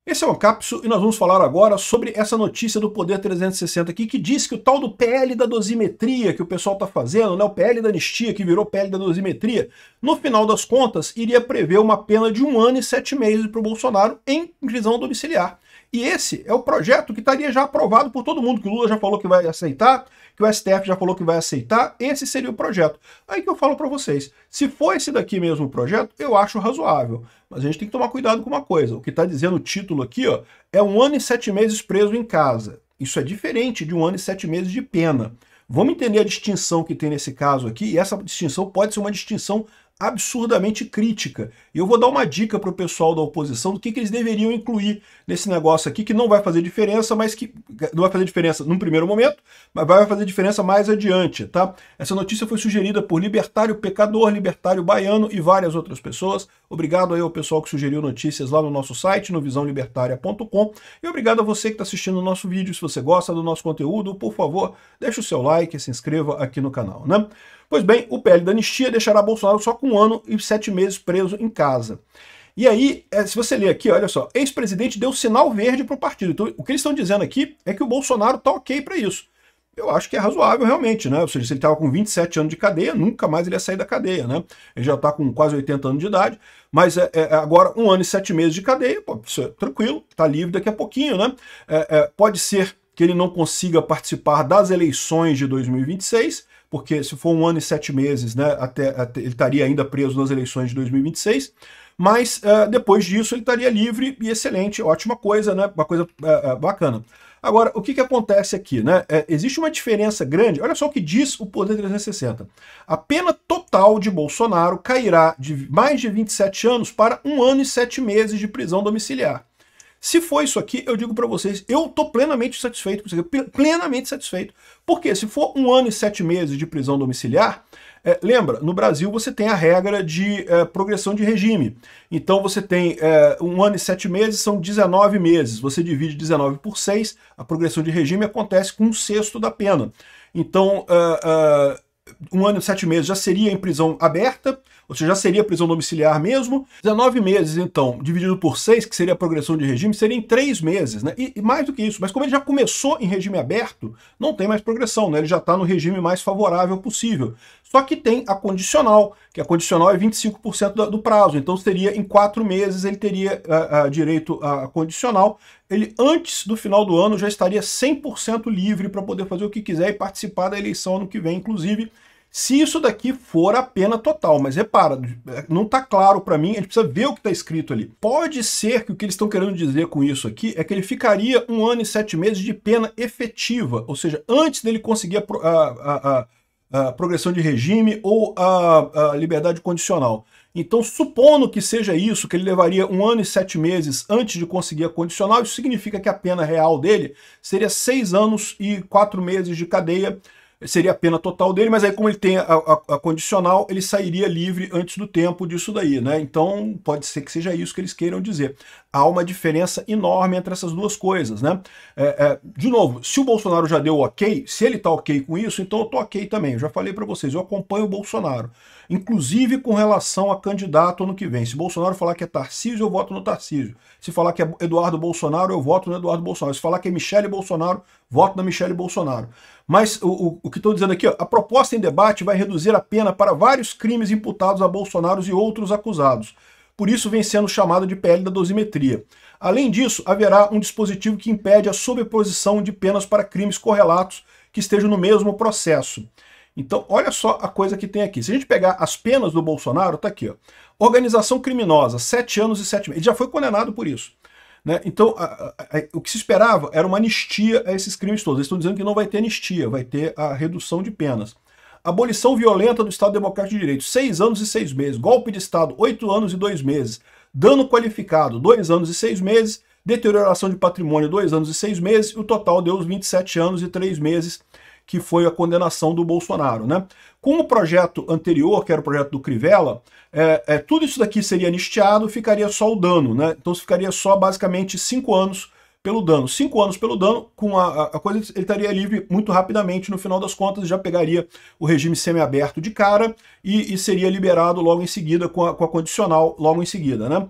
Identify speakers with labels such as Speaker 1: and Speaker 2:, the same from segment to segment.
Speaker 1: Esse é o Ancapsu e nós vamos falar agora sobre essa notícia do Poder 360 aqui, que diz que o tal do PL da dosimetria que o pessoal está fazendo, né, o PL da anistia, que virou PL da dosimetria, no final das contas, iria prever uma pena de 1 ano e 7 meses para o Bolsonaro em prisão domiciliar. E esse é o projeto que estaria já aprovado por todo mundo, que o Lula já falou que vai aceitar, que o STF já falou que vai aceitar, esse seria o projeto. Aí que eu falo para vocês, se for esse daqui mesmo o projeto, eu acho razoável. Mas a gente tem que tomar cuidado com uma coisa. O que está dizendo o título aqui, ó, é 1 ano e 7 meses preso em casa. Isso é diferente de 1 ano e 7 meses de pena. Vamos entender a distinção que tem nesse caso aqui, e essa distinção pode ser uma distinção absurdamente crítica. E eu vou dar uma dica para o pessoal da oposição do que eles deveriam incluir nesse negócio aqui, que não vai fazer diferença, mas que não vai fazer diferença num primeiro momento, mas vai fazer diferença mais adiante, tá? Essa notícia foi sugerida por Libertário Pecador, Libertário Baiano e várias outras pessoas. Obrigado aí ao pessoal que sugeriu notícias lá no nosso site, no visãolibertaria.com, e obrigado a você que está assistindo o nosso vídeo. Se você gosta do nosso conteúdo, por favor, deixe o seu like e se inscreva aqui no canal, né? Pois bem, o PL da anistia deixará Bolsonaro só com 1 ano e 7 meses preso em casa. E aí, se você ler aqui, olha só, ex-presidente deu sinal verde para o partido. Então, o que eles estão dizendo aqui é que o Bolsonaro está ok para isso. Eu acho que é razoável realmente, né? Ou seja, se ele estava com 27 anos de cadeia, nunca mais ele ia sair da cadeia, né? Ele já está com quase 80 anos de idade, mas agora 1 ano e 7 meses de cadeia, pô, isso é tranquilo, está livre daqui a pouquinho, né? Pode ser que ele não consiga participar das eleições de 2026, porque se for 1 ano e 7 meses, né, ele estaria ainda preso nas eleições de 2026, mas depois disso ele estaria livre e excelente, ótima coisa, né, uma coisa bacana. Agora, o que acontece aqui, né? Existe uma diferença grande, olha só o que diz o Poder 360. A pena total de Bolsonaro cairá de mais de 27 anos para 1 ano e 7 meses de prisão domiciliar. Se for isso aqui, eu digo para vocês, eu estou plenamente satisfeito com isso aqui, plenamente satisfeito. Porque se for 1 ano e 7 meses de prisão domiciliar, lembra, no Brasil você tem a regra de progressão de regime. Então você tem 1 ano e 7 meses, são 19 meses. Você divide 19 por 6, a progressão de regime acontece com 1/6 da pena. Então, 1 ano e 7 meses já seria em prisão aberta, ou seja, já seria prisão domiciliar mesmo. 19 meses, então, dividido por 6, que seria a progressão de regime, seria em 3 meses, né? E mais do que isso, mas como ele já começou em regime aberto, não tem mais progressão, né? Ele já está no regime mais favorável possível. Só que tem a condicional, que a condicional é 25% do prazo, então seria em 4 meses ele teria direito à condicional. Ele, antes do final do ano, já estaria 100% livre para poder fazer o que quiser e participar da eleição ano que vem, inclusive, se isso daqui for a pena total. Mas repara, não está claro para mim, a gente precisa ver o que está escrito ali. Pode ser que o que eles estão querendo dizer com isso aqui é que ele ficaria 1 ano e 7 meses de pena efetiva, ou seja, antes dele conseguir a progressão de regime ou a liberdade condicional. Então, supondo que seja isso, que ele levaria 1 ano e 7 meses antes de conseguir a condicional, isso significa que a pena real dele seria 6 anos e 4 meses de cadeia, seria a pena total dele, mas aí como ele tem a condicional, ele sairia livre antes do tempo disso daí, né? Então pode ser que seja isso que eles queiram dizer. Há uma diferença enorme entre essas duas coisas, né? De novo, se o Bolsonaro já deu ok, se ele tá ok com isso, então eu tô ok também. Eu já falei para vocês, eu acompanho o Bolsonaro, inclusive com relação a candidato ano que vem. Se Bolsonaro falar que é Tarcísio, eu voto no Tarcísio. Se falar que é Eduardo Bolsonaro, eu voto no Eduardo Bolsonaro. Se falar que é Michele Bolsonaro, voto na Michele Bolsonaro. Mas o que estou dizendo aqui, ó, a proposta em debate vai reduzir a pena para vários crimes imputados a Bolsonaro e outros acusados. Por isso vem sendo chamado de PL da dosimetria. Além disso, haverá um dispositivo que impede a sobreposição de penas para crimes correlatos que estejam no mesmo processo. Então, olha só a coisa que tem aqui. Se a gente pegar as penas do Bolsonaro, tá aqui, ó. Organização criminosa, 7 anos e 7 meses. Ele já foi condenado por isso. Né? Então, o que se esperava era uma anistia a esses crimes todos. Eles estão dizendo que não vai ter anistia, vai ter a redução de penas. Abolição violenta do Estado Democrático de Direito, 6 anos e 6 meses. Golpe de Estado, 8 anos e 2 meses. Dano qualificado, 2 anos e 6 meses. Deterioração de patrimônio, 2 anos e 6 meses. E o total deu os 27 anos e 3 meses, que foi a condenação do Bolsonaro, né? Com o projeto anterior, que era o projeto do Crivella, tudo isso daqui seria anistiado, ficaria só o dano, né? Então ficaria só basicamente 5 anos pelo dano. 5 anos pelo dano, com a coisa, ele estaria livre muito rapidamente, no final das contas, já pegaria o regime semiaberto de cara e seria liberado logo em seguida com a condicional logo em seguida, né?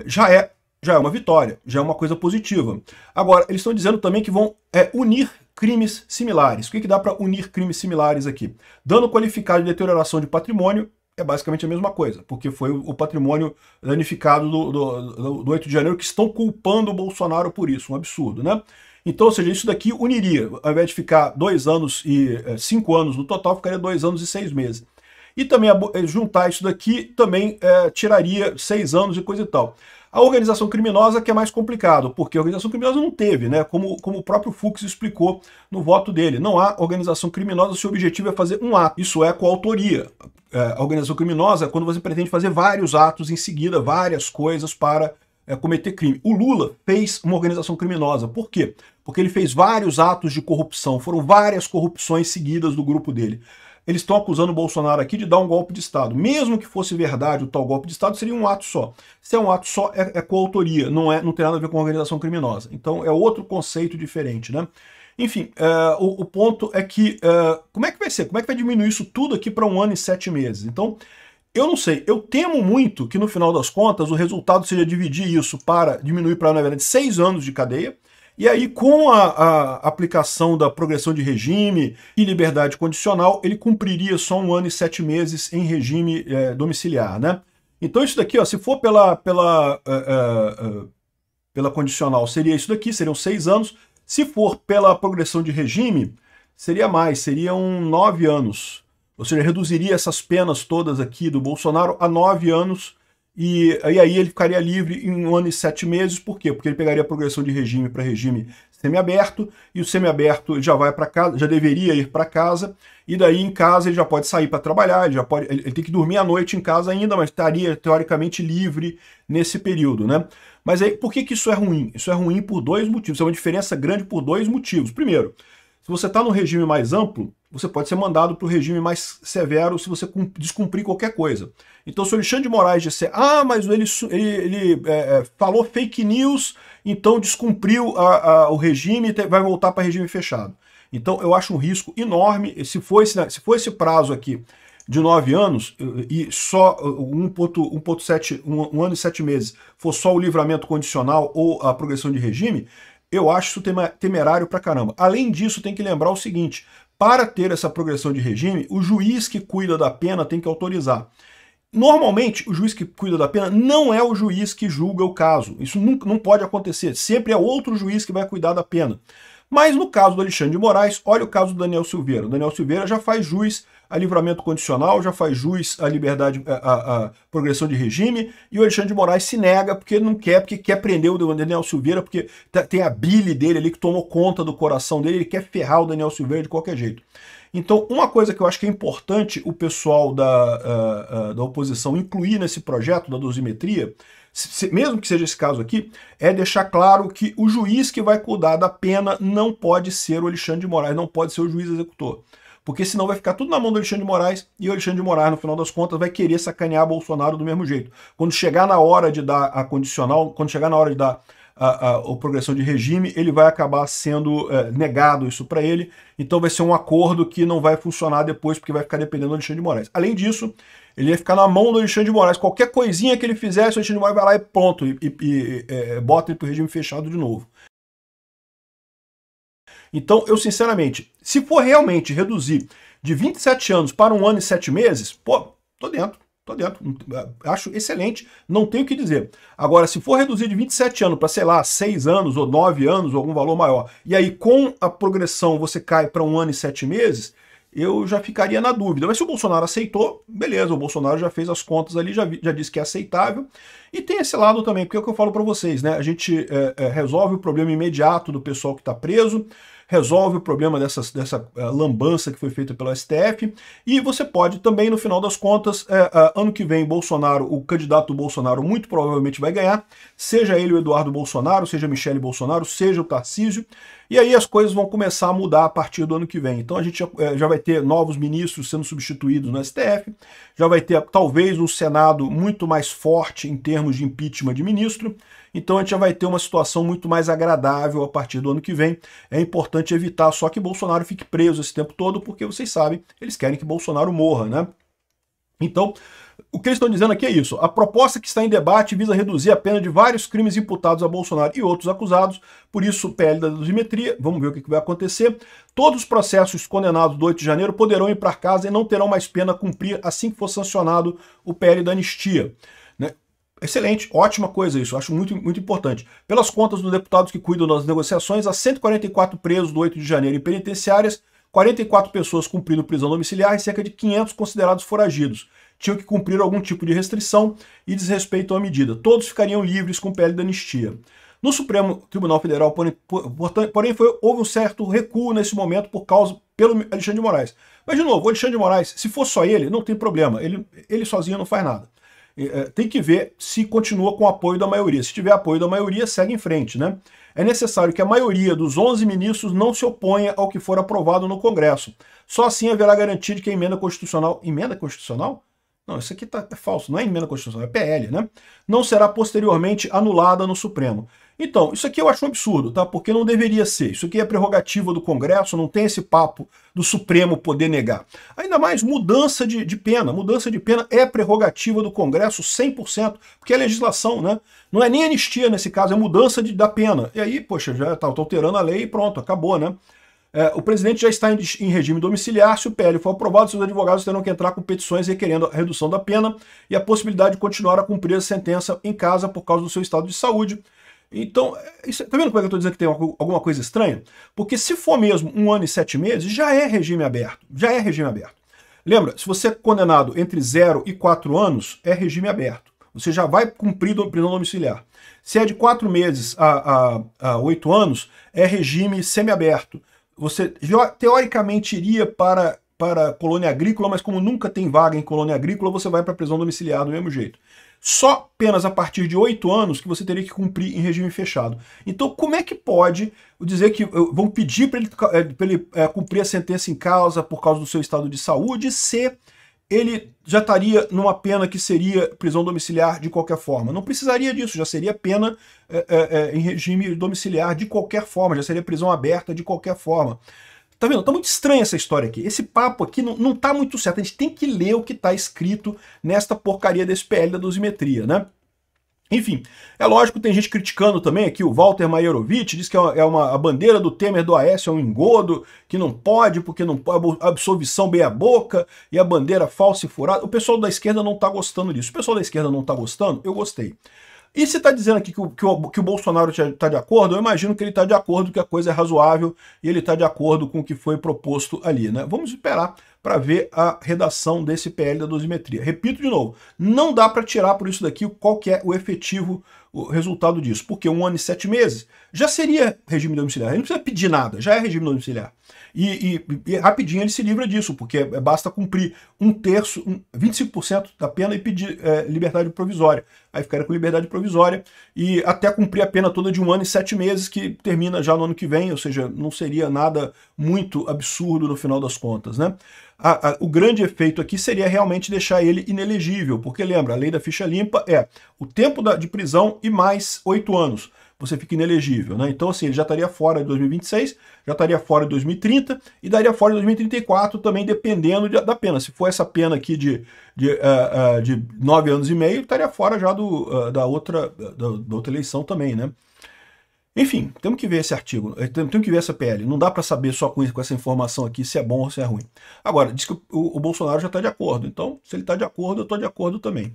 Speaker 1: já é uma vitória, já é uma coisa positiva. Agora, eles estão dizendo também que vão unir crimes similares. O que dá para unir crimes similares aqui? Dano qualificado de deterioração de patrimônio é basicamente a mesma coisa, porque foi o patrimônio danificado do 8 de janeiro que estão culpando o Bolsonaro por isso, um absurdo, né? Então, ou seja, isso daqui uniria, ao invés de ficar 2 anos e 5 anos no total, ficaria 2 anos e 6 meses. E também juntar isso daqui também tiraria 6 anos e coisa e tal. A organização criminosa que é mais complicado, porque a organização criminosa não teve, né? Como o próprio Fux explicou no voto dele. Não há organização criminosa se o objetivo é fazer um ato. Isso é coautoria. A organização criminosa é quando você pretende fazer vários atos em seguida, várias coisas para cometer crime. O Lula fez uma organização criminosa. Por quê? Porque ele fez vários atos de corrupção. Foram várias corrupções seguidas do grupo dele. Eles estão acusando o Bolsonaro aqui de dar um golpe de Estado. Mesmo que fosse verdade o tal golpe de Estado, seria um ato só. Se é um ato só, é coautoria, não tem nada a ver com organização criminosa. Então é outro conceito diferente, né? Enfim, o ponto é que, como é que vai ser? Como é que vai diminuir isso tudo aqui para 1 ano e 7 meses? Então, eu não sei, eu temo muito que no final das contas o resultado seja dividir isso para diminuir para, na verdade, 6 anos de cadeia. E aí, com a aplicação da progressão de regime e liberdade condicional, ele cumpriria só 1 ano e 7 meses em regime domiciliar, né? Então isso daqui, ó, se for pela condicional, seria isso daqui, seriam 6 anos. Se for pela progressão de regime, seria mais, seriam 9 anos. Ou seja, reduziria essas penas todas aqui do Bolsonaro a 9 anos. E aí ele ficaria livre em 1 ano e 7 meses. Por quê? Porque ele pegaria a progressão de regime para regime semiaberto, e o semiaberto já vai para casa, já deveria ir para casa, e daí em casa ele já pode sair para trabalhar, ele tem que dormir à noite em casa ainda, mas estaria teoricamente livre nesse período, né? Mas aí por que isso é ruim? Isso é ruim por 2 motivos, é uma diferença grande por 2 motivos. Primeiro, se você está no regime mais amplo, você pode ser mandado para o regime mais severo se você descumprir qualquer coisa. Então, se o Alexandre de Moraes disser, mas ele falou fake news, então descumpriu o regime e vai voltar para regime fechado. Então, eu acho um risco enorme. Se for esse prazo aqui de 9 anos e só 1,7, 1 ano e 7 meses for só o livramento condicional ou a progressão de regime, eu acho isso temerário pra caramba. Além disso, tem que lembrar o seguinte, para ter essa progressão de regime, o juiz que cuida da pena tem que autorizar. Normalmente, o juiz que cuida da pena não é o juiz que julga o caso. Isso não pode acontecer. Sempre é outro juiz que vai cuidar da pena. Mas no caso do Alexandre de Moraes, olha o caso do Daniel Silveira. O Daniel Silveira já faz jus a livramento condicional, já faz jus a liberdade, a progressão de regime, e o Alexandre de Moraes se nega porque ele não quer, porque quer prender o Daniel Silveira, porque tem a bile dele ali que tomou conta do coração dele, ele quer ferrar o Daniel Silveira de qualquer jeito. Então, uma coisa que eu acho que é importante o pessoal da oposição incluir nesse projeto da dosimetria, mesmo que seja esse caso aqui, é deixar claro que o juiz que vai cuidar da pena não pode ser o Alexandre de Moraes, não pode ser o juiz executor. Porque senão vai ficar tudo na mão do Alexandre de Moraes, e o Alexandre de Moraes, no final das contas, vai querer sacanear Bolsonaro do mesmo jeito. Quando chegar na hora de dar a condicional, quando chegar na hora de dar a progressão de regime, ele vai acabar sendo negado isso para ele, então vai ser um acordo que não vai funcionar depois, porque vai ficar dependendo do Alexandre de Moraes. Além disso, ele ia ficar na mão do Alexandre de Moraes, qualquer coisinha que ele fizesse, o Alexandre de Moraes vai lá e pronto, bota ele pro regime fechado de novo. Então, eu sinceramente, se for realmente reduzir de 27 anos para 1 ano e 7 meses, pô, tô dentro. Acho excelente, não tenho o que dizer. Agora, se for reduzir de 27 anos para, sei lá, 6 anos ou 9 anos, ou algum valor maior, e aí com a progressão você cai para 1 ano e 7 meses, eu já ficaria na dúvida. Mas se o Bolsonaro aceitou, beleza, o Bolsonaro já fez as contas ali, já disse que é aceitável. E tem esse lado também, porque é o que eu falo para vocês, né? A gente resolve o problema imediato do pessoal que está preso, resolve o problema dessa lambança que foi feita pelo STF, e você pode também, no final das contas, ano que vem, Bolsonaro, o candidato do Bolsonaro muito provavelmente vai ganhar, seja ele o Eduardo Bolsonaro, seja a Michele Bolsonaro, seja o Tarcísio, e aí as coisas vão começar a mudar a partir do ano que vem. Então a gente já vai ter novos ministros sendo substituídos no STF, já vai ter talvez um Senado muito mais forte em termos de impeachment de ministro, então a gente já vai ter uma situação muito mais agradável a partir do ano que vem. É importante evitar só que Bolsonaro fique preso esse tempo todo, porque vocês sabem, eles querem que Bolsonaro morra, né? Então, o que eles estão dizendo aqui é isso. A proposta que está em debate visa reduzir a pena de vários crimes imputados a Bolsonaro e outros acusados, por isso o PL da dosimetria, vamos ver o que vai acontecer. Todos os processos condenados do 8 de janeiro poderão ir para casa e não terão mais pena a cumprir assim que for sancionado o PL da anistia. Né? Excelente, ótima coisa isso, acho muito, muito importante. Pelas contas dos deputados que cuidam das negociações, há 144 presos do 8 de janeiro em penitenciárias, 44 pessoas cumprindo prisão domiciliar e cerca de 500 considerados foragidos. Tinham que cumprir algum tipo de restrição e desrespeito à medida. Todos ficariam livres com pele da anistia. No Supremo Tribunal Federal, porém houve um certo recuo nesse momento pelo Alexandre de Moraes. Mas, de novo, o Alexandre de Moraes, se for só ele, não tem problema. Ele sozinho não faz nada. Tem que ver se continua com o apoio da maioria. Se tiver apoio da maioria, segue em frente, né? É necessário que a maioria dos 11 ministros não se oponha ao que for aprovado no Congresso. Só assim haverá garantia de que a emenda constitucional... Emenda constitucional? Não, isso aqui é falso, não é emenda constitucional, é PL, né? Não será posteriormente anulada no Supremo. Então, isso aqui eu acho um absurdo, tá? Porque não deveria ser. Isso aqui é prerrogativa do Congresso, não tem esse papo do Supremo poder negar. Ainda mais mudança de pena. Mudança de pena é prerrogativa do Congresso 100%, porque é legislação, né? Não é nem anistia nesse caso, é mudança da pena. E aí, poxa, já está alterando a lei e pronto, acabou, né? O presidente já está em regime domiciliar. Se o PL for aprovado, seus advogados terão que entrar com petições requerendo a redução da pena e a possibilidade de continuar a cumprir a sentença em casa por causa do seu estado de saúde. Então, tá vendo como é que eu estou dizendo que tem alguma coisa estranha? Porque se for mesmo 1 ano e 7 meses, já é regime aberto. Já é regime aberto. Lembra, se você é condenado entre 0 e 4 anos, é regime aberto. Você já vai cumprir prisão domiciliar. Se é de 4 meses a 8 anos, é regime semiaberto. Você teoricamente iria para colônia agrícola, mas como nunca tem vaga em colônia agrícola, você vai para prisão domiciliar do mesmo jeito. Só apenas a partir de 8 anos que você teria que cumprir em regime fechado. Então, como é que pode dizer que vão pedir para ele cumprir a sentença em causa por causa do seu estado de saúde, se ele já estaria numa pena que seria prisão domiciliar de qualquer forma? Não precisaria disso, já seria pena em regime domiciliar de qualquer forma, já seria prisão aberta de qualquer forma. Tá vendo? Tá muito estranha essa história aqui. Esse papo aqui não tá muito certo. A gente tem que ler o que tá escrito nesta porcaria desse PL da dosimetria, né? Enfim, é lógico, tem gente criticando também aqui, o Walter Maierovitch diz que a bandeira do Temer do Aécio é um engodo, que não pode, porque não pode, absolvição meia boca, e a bandeira falsa e furada. O pessoal da esquerda não tá gostando disso. O pessoal da esquerda não tá gostando? Eu gostei. E se está dizendo aqui que o Bolsonaro está de acordo, eu imagino que ele está de acordo, que a coisa é razoável e ele está de acordo com o que foi proposto ali, né? Vamos esperar para ver a redação desse PL da dosimetria. Repito de novo, não dá para tirar por isso daqui qual que é o efetivo resultado disso, porque 1 ano e 7 meses já seria regime domiciliar, ele não precisa pedir nada, já é regime domiciliar. E rapidinho ele se livra disso, porque basta cumprir 1/3, 25% da pena e pedir liberdade provisória. Aí ficaria com liberdade provisória e até cumprir a pena toda de 1 ano e 7 meses, que termina já no ano que vem, ou seja, não seria nada muito absurdo no final das contas, né? O grande efeito aqui seria realmente deixar ele inelegível, porque lembra, a lei da ficha limpa é o tempo de prisão e mais 8 anos. Você fica inelegível, né? Então, assim, ele já estaria fora de 2026, já estaria fora de 2030 e daria fora de 2034 também, dependendo da pena. Se for essa pena aqui de 9 anos e meio, estaria fora já da outra eleição também, né? Enfim, temos que ver esse artigo, temos que ver essa PL. Não dá para saber só com essa informação aqui se é bom ou se é ruim. Agora, diz que o Bolsonaro já está de acordo. Então, se ele está de acordo, eu estou de acordo também.